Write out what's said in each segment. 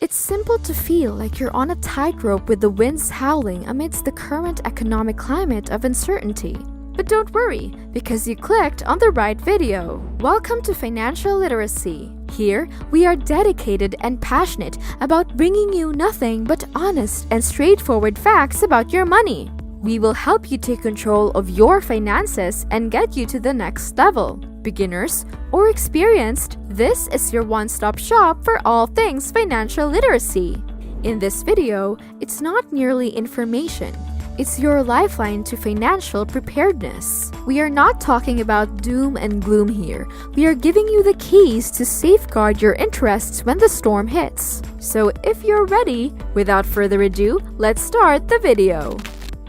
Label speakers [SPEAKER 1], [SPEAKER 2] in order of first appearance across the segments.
[SPEAKER 1] It's simple to feel like you're on a tightrope with the winds howling amidst the current economic climate of uncertainty. But don't worry, because you clicked on the right video. Welcome to Financial Literacy. Here, we are dedicated and passionate about bringing you nothing but honest and straightforward facts about your money. We will help you take control of your finances and get you to the next level. Beginners or experienced, this is your one-stop shop for all things financial literacy. In this video, it's not merely information. It's your lifeline to financial preparedness. We are not talking about doom and gloom here. We are giving you the keys to safeguard your interests when the storm hits. So if you're ready, without further ado, let's start the video.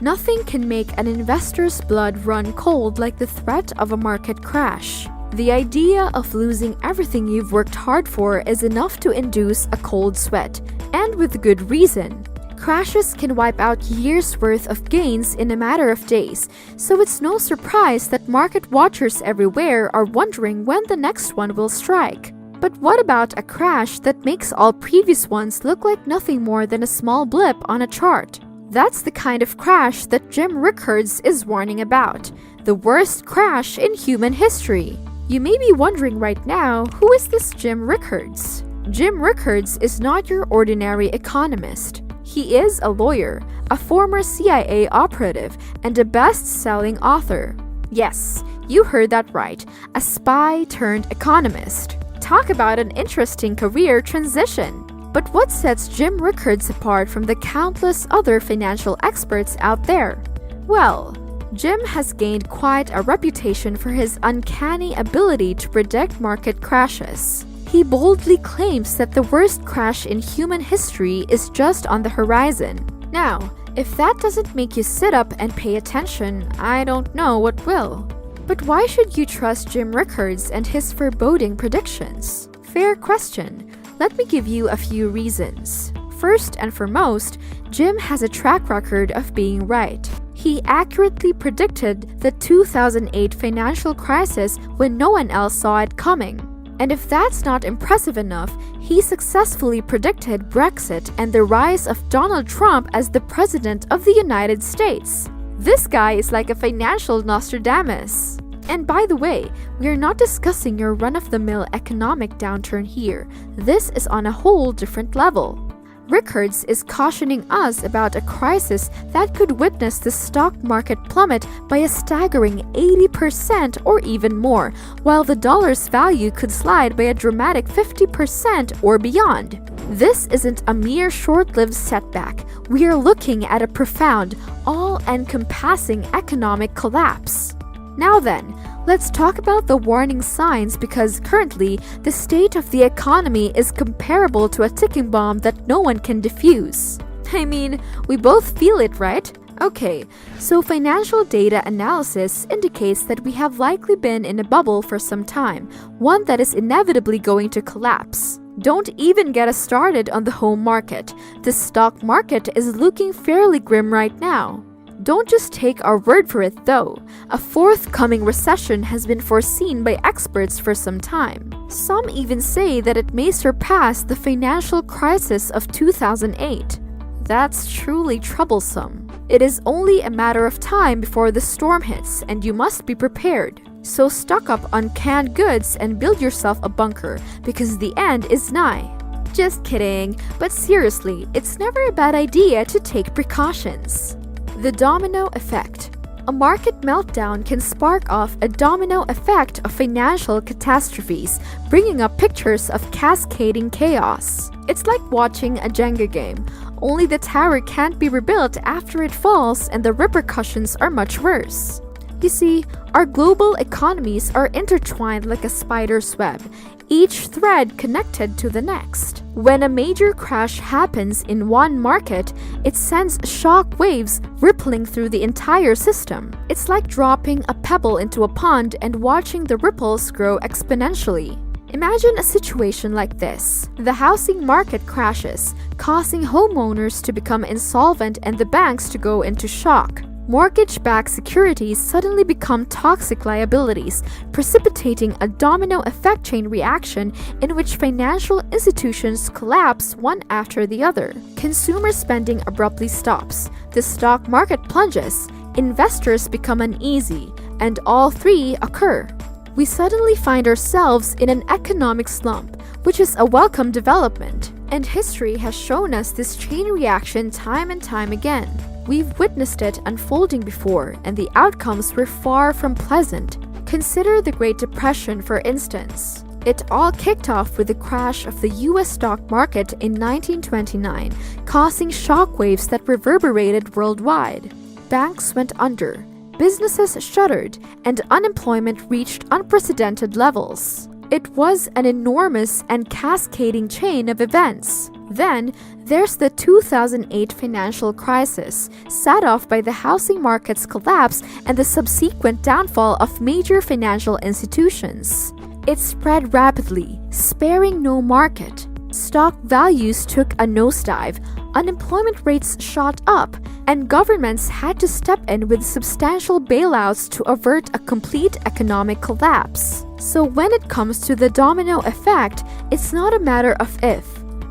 [SPEAKER 1] Nothing can make an investor's blood run cold like the threat of a market crash. The idea of losing everything you've worked hard for is enough to induce a cold sweat, and with good reason. Crashes can wipe out years' worth of gains in a matter of days, so it's no surprise that market watchers everywhere are wondering when the next one will strike. But what about a crash that makes all previous ones look like nothing more than a small blip on a chart? That's the kind of crash that Jim Rickards is warning about, the worst crash in human history. You may be wondering right now, who is this Jim Rickards? Jim Rickards is not your ordinary economist. He is a lawyer, a former CIA operative, and a best-selling author. Yes, you heard that right, a spy-turned-economist. Talk about an interesting career transition. But what sets Jim Rickards apart from the countless other financial experts out there? Well, Jim has gained quite a reputation for his uncanny ability to predict market crashes. He boldly claims that the worst crash in human history is just on the horizon. Now, if that doesn't make you sit up and pay attention, I don't know what will. But why should you trust Jim Rickards and his foreboding predictions? Fair question. Let me give you a few reasons. First and foremost, Jim has a track record of being right. He accurately predicted the 2008 financial crisis when no one else saw it coming. And if that's not impressive enough, he successfully predicted Brexit and the rise of Donald Trump as the President of the United States. This guy is like a financial Nostradamus. And by the way, we are not discussing your run-of-the-mill economic downturn here. This is on a whole different level. Rickards is cautioning us about a crisis that could witness the stock market plummet by a staggering 80% or even more, while the dollar's value could slide by a dramatic 50% or beyond. This isn't a mere short-lived setback. We are looking at a profound, all-encompassing economic collapse. Now then, let's talk about the warning signs because currently, the state of the economy is comparable to a ticking bomb that no one can defuse. I mean, we both feel it, right? Okay, so financial data analysis indicates that we have likely been in a bubble for some time, one that is inevitably going to collapse. Don't even get us started on the home market. The stock market is looking fairly grim right now. Don't just take our word for it though. A forthcoming recession has been foreseen by experts for some time. Some even say that it may surpass the financial crisis of 2008. That's truly troublesome. It is only a matter of time before the storm hits, and you must be prepared. So stock up on canned goods and build yourself a bunker, because the end is nigh. Just kidding, but seriously, it's never a bad idea to take precautions. The domino effect. A market meltdown can spark off a domino effect of financial catastrophes, bringing up pictures of cascading chaos. It's like watching a Jenga game, only the tower can't be rebuilt after it falls and the repercussions are much worse. You see, our global economies are intertwined like a spider's web, each thread connected to the next. When a major crash happens in one market, it sends shock waves rippling through the entire system. It's like dropping a pebble into a pond and watching the ripples grow exponentially. Imagine a situation like this. The housing market crashes, causing homeowners to become insolvent and the banks to go into shock. Mortgage-backed securities suddenly become toxic liabilities, precipitating a domino effect chain reaction in which financial institutions collapse one after the other. Consumer spending abruptly stops, the stock market plunges, investors become uneasy, and all three occur. We suddenly find ourselves in an economic slump, which is a welcome development, and history has shown us this chain reaction time and time again. We've witnessed it unfolding before, and the outcomes were far from pleasant. Consider the Great Depression, for instance. It all kicked off with the crash of the US stock market in 1929, causing shockwaves that reverberated worldwide. Banks went under, businesses shuttered, and unemployment reached unprecedented levels. It was an enormous and cascading chain of events. Then, there's the 2008 financial crisis, set off by the housing market's collapse and the subsequent downfall of major financial institutions. It spread rapidly, sparing no market. Stock values took a nosedive, unemployment rates shot up, and governments had to step in with substantial bailouts to avert a complete economic collapse. So when it comes to the domino effect, it's not a matter of if,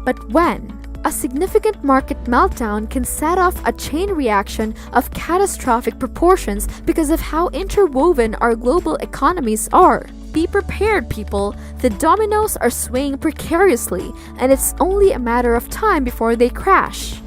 [SPEAKER 1] but when. A significant market meltdown can set off a chain reaction of catastrophic proportions because of how interwoven our global economies are. Be prepared, people. The dominoes are swaying precariously, and it's only a matter of time before they crash.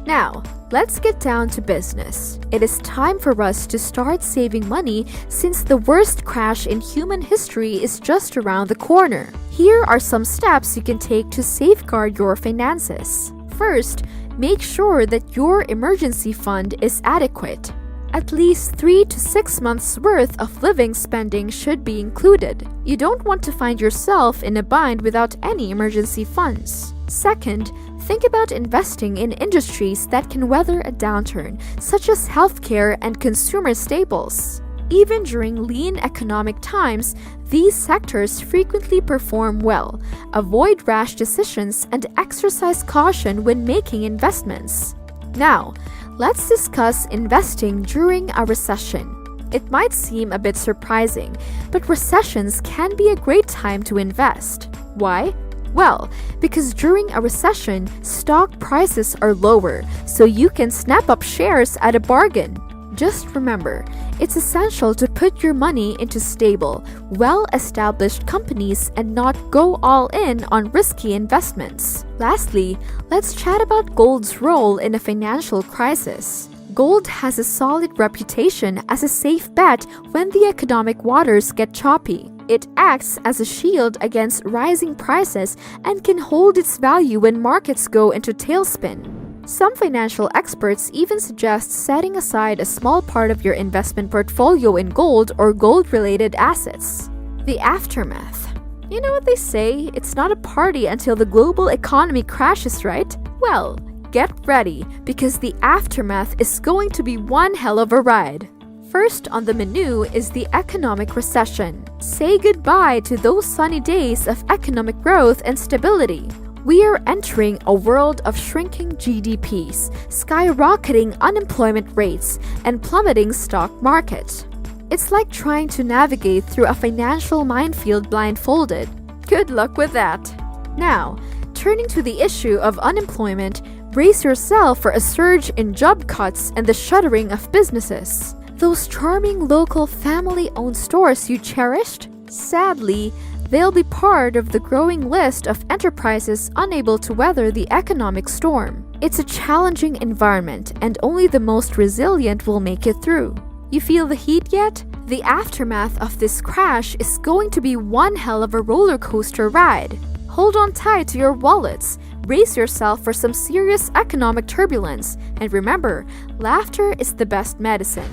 [SPEAKER 1] Now, let's get down to business. It is time for us to start saving money since the worst crash in human history is just around the corner. Here are some steps you can take to safeguard your finances. First, make sure that your emergency fund is adequate. At least 3 to 6 months' worth of living spending should be included. You don't want to find yourself in a bind without any emergency funds. Second, think about investing in industries that can weather a downturn, such as healthcare and consumer staples. Even during lean economic times, these sectors frequently perform well. Avoid rash decisions and exercise caution when making investments. Now, let's discuss investing during a recession. It might seem a bit surprising, but recessions can be a great time to invest. Why? Well, because during a recession, stock prices are lower, so you can snap up shares at a bargain. Just remember, it's essential to put your money into stable, well-established companies and not go all in on risky investments. Lastly, let's chat about gold's role in a financial crisis. Gold has a solid reputation as a safe bet when the economic waters get choppy. It acts as a shield against rising prices and can hold its value when markets go into tailspin. Some financial experts even suggest setting aside a small part of your investment portfolio in gold or gold-related assets. The aftermath. You know what they say, it's not a party until the global economy crashes, right? Well, get ready, because the aftermath is going to be one hell of a ride. First on the menu is the economic recession. Say goodbye to those sunny days of economic growth and stability. We are entering a world of shrinking GDPs, skyrocketing unemployment rates, and plummeting stock market. It's like trying to navigate through a financial minefield blindfolded. Good luck with that. Now, turning to the issue of unemployment, brace yourself for a surge in job cuts and the shuttering of businesses. Those charming local family-owned stores you cherished? Sadly, they'll be part of the growing list of enterprises unable to weather the economic storm. It's a challenging environment, and only the most resilient will make it through. You feel the heat yet? The aftermath of this crash is going to be one hell of a roller coaster ride. Hold on tight to your wallets, brace yourself for some serious economic turbulence, and remember, laughter is the best medicine.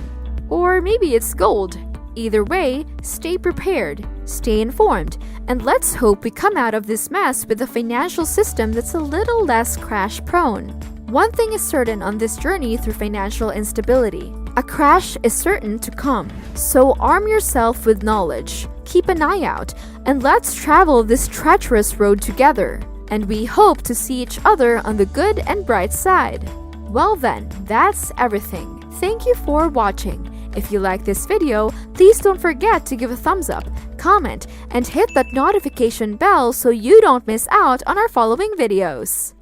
[SPEAKER 1] Or maybe it's gold. Either way, stay prepared, stay informed, and let's hope we come out of this mess with a financial system that's a little less crash-prone. One thing is certain on this journey through financial instability. A crash is certain to come, so arm yourself with knowledge, keep an eye out, and let's travel this treacherous road together. And we hope to see each other on the good and bright side. Well then, that's everything. Thank you for watching. If you like this video, please don't forget to give a thumbs up, comment, and hit that notification bell so you don't miss out on our following videos.